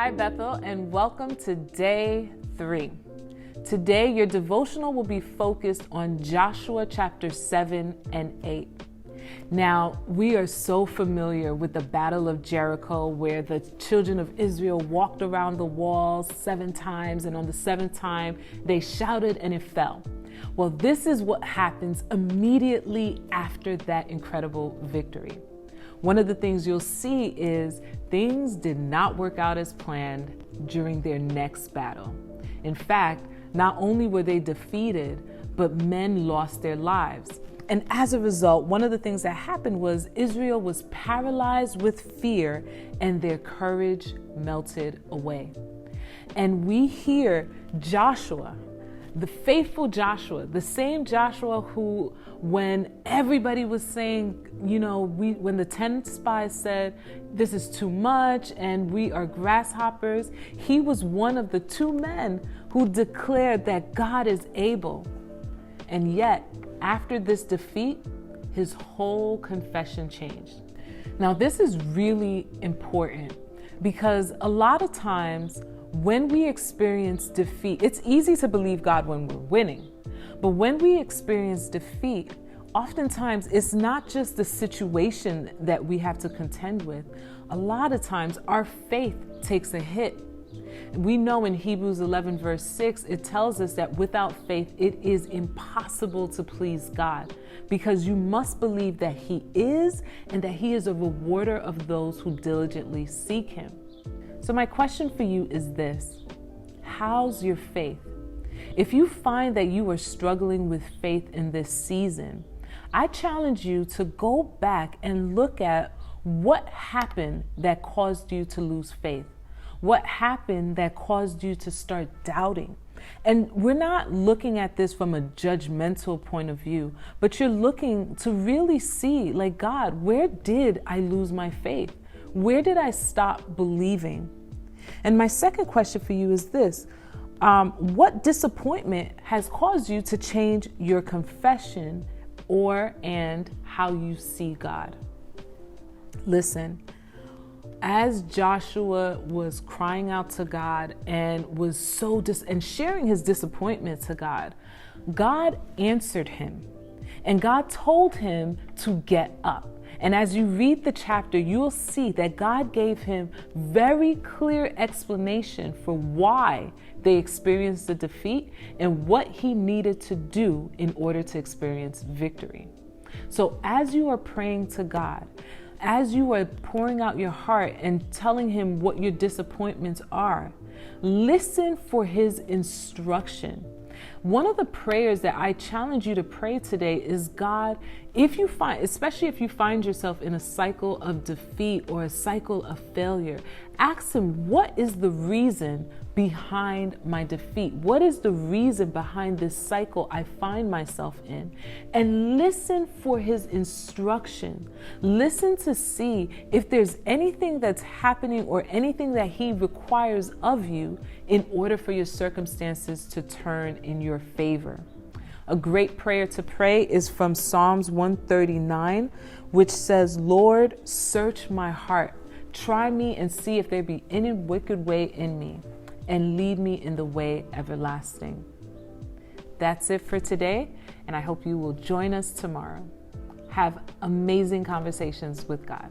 Hi, Bethel, and welcome to day 3. Today, your devotional will be focused on Joshua chapter 7 and 8. Now, we are so familiar with the Battle of Jericho, where the children of Israel walked around the walls 7 times, and on the 7th time, they shouted and it fell. Well, this is what happens immediately after that incredible victory. One of the things you'll see is things did not work out as planned during their next battle. In fact, not only were they defeated, but men lost their lives. And as a result, one of the things that happened was Israel was paralyzed with fear and their courage melted away. And we hear Joshua, the faithful Joshua, the same Joshua who, when everybody was saying, when the 10 spies said, this is too much and we are grasshoppers, he was one of the 2 men who declared that God is able. And yet, after this defeat, his whole confession changed. Now, this is really important because a lot of times when we experience defeat, it's easy to believe God when we're winning. But when we experience defeat, oftentimes it's not just the situation that we have to contend with. A lot of times our faith takes a hit. We know in Hebrews 11 verse 6, it tells us that without faith, it is impossible to please God, because you must believe that He is and that He is a rewarder of those who diligently seek Him. So my question for you is this: how's your faith? If you find that you are struggling with faith in this season, I challenge you to go back and look at what happened that caused you to lose faith. What happened that caused you to start doubting? And we're not looking at this from a judgmental point of view, but you're looking to really see, like, God, where did I lose my faith? Where did I stop believing? And my second question for you is this: what disappointment has caused you to change your confession and how you see God? Listen, as Joshua was crying out to God and was and sharing his disappointment to God, God answered him, and God told him to get up. And as you read the chapter, you'll see that God gave him very clear explanation for why they experienced the defeat and what he needed to do in order to experience victory. So as you are praying to God, as you are pouring out your heart and telling Him what your disappointments are, listen for His instruction. One of the prayers that I challenge you to pray today is, God, especially if you find yourself in a cycle of defeat or a cycle of failure, ask Him, what is the reason behind my defeat? What is the reason behind this cycle I find myself in? And listen for His instruction. Listen to see if there's anything that's happening or anything that He requires of you in order for your circumstances to turn in your favor. A great prayer to pray is from Psalms 139, which says, Lord, search my heart. Try me and see if there be any wicked way in me, and lead me in the way everlasting. That's it for today, and I hope you will join us tomorrow. Have amazing conversations with God.